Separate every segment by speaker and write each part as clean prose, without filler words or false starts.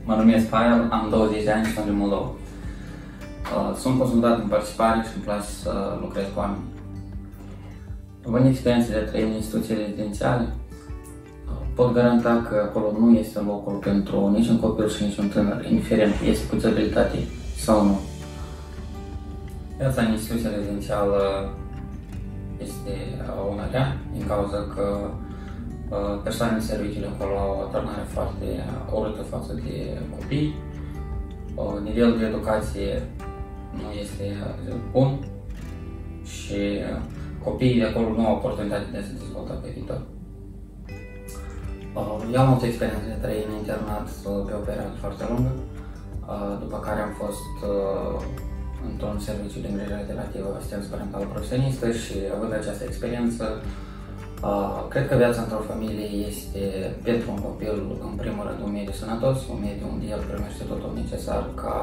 Speaker 1: Mă numesc Pavel, am 20 de ani și sunt din Moldova. Sunt consultat în participare și îmi place să lucrez cu oameni. Având experiență de a trăi în instituții rezidențiale, pot garanta că acolo nu este locul pentru niciun copil și niciun tânăr, indiferent este cu dizabilitate sau nu. Viața în instituția rezidențială este una rea, din cauza că persoanele serviciile acolo au o turnare foarte urâtă față de copii, nivelul de educație nu este bun și copiii de acolo nu au oportunitatea de a se dezvolta pe viitor. Eu am avut experiență de trăi în internat pe o perioadă foarte lungă, după care am fost într-un serviciu de îngrijire relativă, asistență parentală profesionistă și având această experiență, cred că viața într-o familie este pentru un copil, în primul rând, un mediu sănătos, un mediu unde el primește totul necesar ca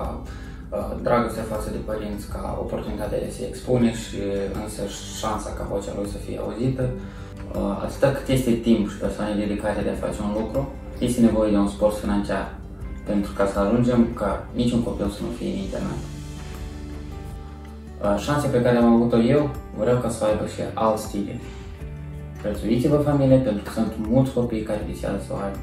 Speaker 1: dragoste față de părinți, ca oportunitatea de a se expune și însă șansa ca vocea lui să fie auzită. Atâta cât este timp și persoane dedicate de a face un lucru, este nevoie de un suport financiar pentru ca să ajungem ca niciun copil să nu fie în internat. Șansa pe care am avut-o eu, vreau ca să o aibă și alți tineri. Prețuiți-vă familie, pentru că sunt mulți copii care visează să o aibă.